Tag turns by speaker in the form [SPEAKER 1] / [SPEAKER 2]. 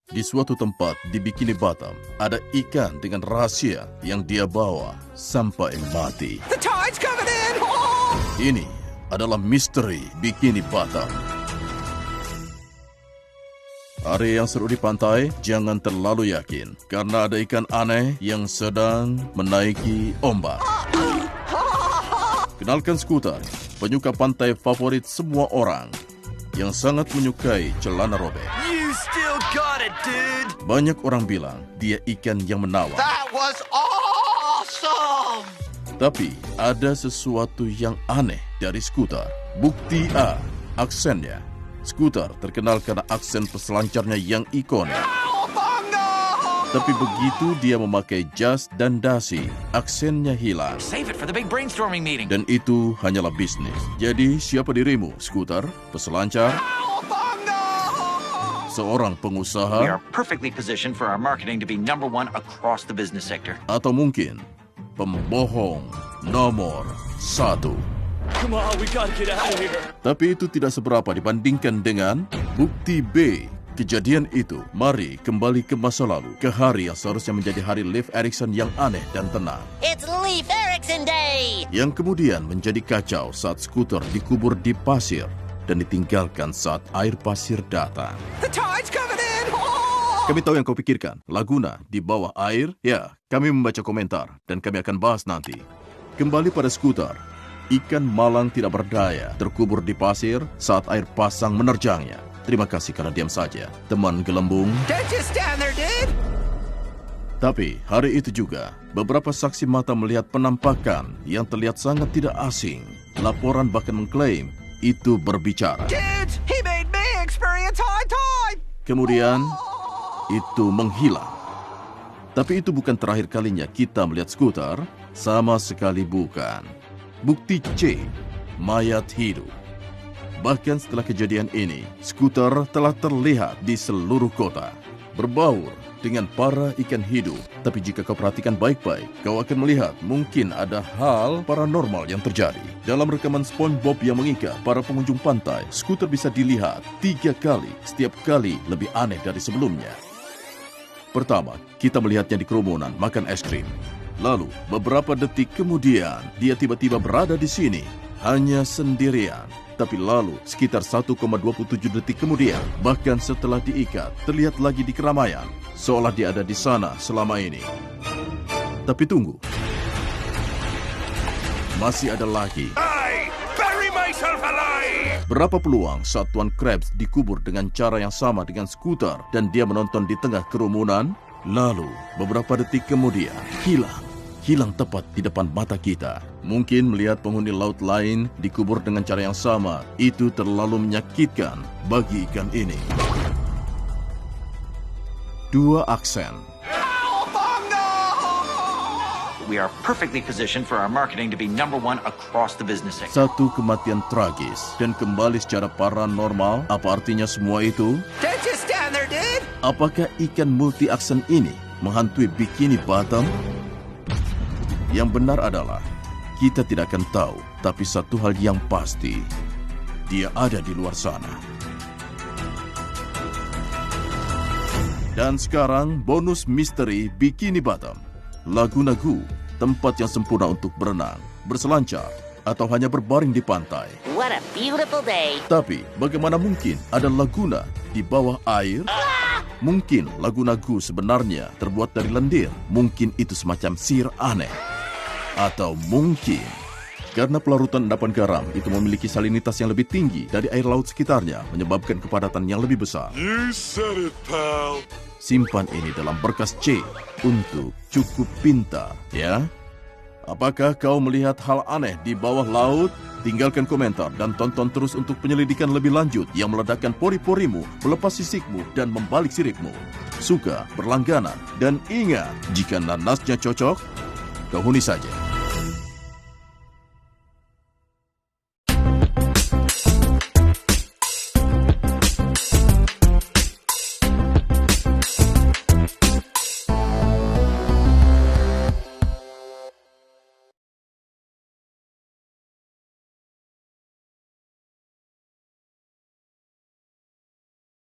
[SPEAKER 1] Di suatu tempat di Bikini Bottom, ada ikan dengan rahasia yang dia bawa sampai mati.
[SPEAKER 2] The tide's coming in! Oh!
[SPEAKER 1] Ini adalah misteri Bikini Bottom. Area yang seru di pantai, jangan terlalu yakin, karena ada ikan aneh yang sedang menaiki ombak. Kenalkan Scooter, penyuka pantai favorit semua orang, yang sangat menyukai celana robek.
[SPEAKER 2] You still got it, dude!
[SPEAKER 1] Banyak orang bilang dia ikan yang menawan.
[SPEAKER 2] That was awesome!
[SPEAKER 1] Tapi ada sesuatu yang aneh dari Scooter. Bukti A, aksennya. Scooter terkenal karena aksen peselancarnya yang ikonik. Tapi begitu dia memakai jas dan dasi, aksennya hilang.
[SPEAKER 2] Save it for the big brainstorming meeting.
[SPEAKER 1] Dan itu hanyalah bisnis. Jadi siapa dirimu, Scooter? Peselancar? Seorang
[SPEAKER 3] We
[SPEAKER 1] pengusaha?
[SPEAKER 3] are perfectly positioned for our marketing to be number one across the business sector.
[SPEAKER 1] Atau mungkin pembohong nomor 1?
[SPEAKER 4] Come on, we gotta get out of here.
[SPEAKER 1] Tapi itu tidak seberapa dibandingkan dengan bukti B. Kejadian itu, mari kembali ke masa lalu, ke hari yang seharusnya menjadi hari Leif Erikson yang aneh dan tenang.
[SPEAKER 5] It's Leif Erikson Day!
[SPEAKER 1] Yang kemudian menjadi kacau saat Scooter dikubur di pasir dan ditinggalkan saat air pasir datang.
[SPEAKER 2] The tide's coming in! Oh!
[SPEAKER 1] Kami tahu yang kau pikirkan, Laguna di bawah air? Ya, kami membaca komentar dan kami akan bahas nanti. Kembali pada Scooter. Ikan malang tidak berdaya terkubur di pasir saat air pasang menerjangnya. Terima kasih karena diam saja, teman gelembung.
[SPEAKER 2] Don't just stand there, dude!
[SPEAKER 1] Tapi hari itu juga, beberapa saksi mata melihat penampakan yang terlihat sangat tidak asing. Laporan bahkan mengklaim itu berbicara.
[SPEAKER 2] Dudes, he made me experience high tide!
[SPEAKER 1] Kemudian, itu menghilang. Tapi itu bukan terakhir kalinya kita melihat Scooter, sama sekali bukan. Bukti C, mayat hidup. Bahkan setelah kejadian ini, Scooter telah terlihat di seluruh kota, berbaur dengan para ikan hidup. Tapi jika kau perhatikan baik-baik, kau akan melihat mungkin ada hal paranormal yang terjadi. Dalam rekaman SpongeBob yang mengikat para pengunjung pantai, Scooter bisa dilihat 3 kali, setiap kali lebih aneh dari sebelumnya. Pertama, kita melihatnya di kerumunan makan es krim. Lalu, beberapa detik kemudian, dia tiba-tiba berada di sini, hanya sendirian. Tapi lalu, sekitar 1,27 detik kemudian, bahkan setelah diikat, terlihat lagi di keramaian, seolah dia ada di sana selama ini. Tapi tunggu. Masih ada lagi.
[SPEAKER 4] I bury myself alive!
[SPEAKER 1] Berapa peluang saat Tuan Krabs dikubur dengan cara yang sama dengan Scooter dan dia menonton di tengah kerumunan? Lalu, beberapa detik kemudian, hilang tepat di depan mata kita. Mungkin melihat penghuni laut lain dikubur dengan cara yang sama, itu terlalu menyakitkan bagi ikan ini. 2 aksen.
[SPEAKER 3] We are perfectly positioned for our marketing to be number one across the business sector.
[SPEAKER 1] 1 kematian tragis dan kembali secara paranormal. Apa artinya semua itu?
[SPEAKER 2] Don't just stand there, dude!
[SPEAKER 1] Apakah ikan multi aksen ini menghantui Bikini Bottom? Yang benar adalah, kita tidak akan tahu, tapi satu hal yang pasti, dia ada di luar sana. Dan sekarang, bonus misteri Bikini Bottom. Laguna Goo, tempat yang sempurna untuk berenang, berselancar, atau hanya berbaring di pantai.
[SPEAKER 5] What a beautiful day!
[SPEAKER 1] Tapi, bagaimana mungkin ada laguna di bawah air? Mungkin Laguna Goo sebenarnya terbuat dari lendir. Mungkin itu semacam sihir aneh. Atau mungkin karena pelarutan endapan garam itu memiliki salinitas yang lebih tinggi dari air laut sekitarnya, menyebabkan kepadatan yang lebih besar.
[SPEAKER 4] You said it, pal.
[SPEAKER 1] Simpan ini dalam berkas C untuk cukup pintar, ya? Apakah kau melihat hal aneh di bawah laut? Tinggalkan komentar dan tonton terus untuk penyelidikan lebih lanjut yang meledakkan pori-porimu, melepas sisikmu, dan membalik siripmu. Suka, berlangganan, dan ingat, jika nanasnya cocok, kau huni saja.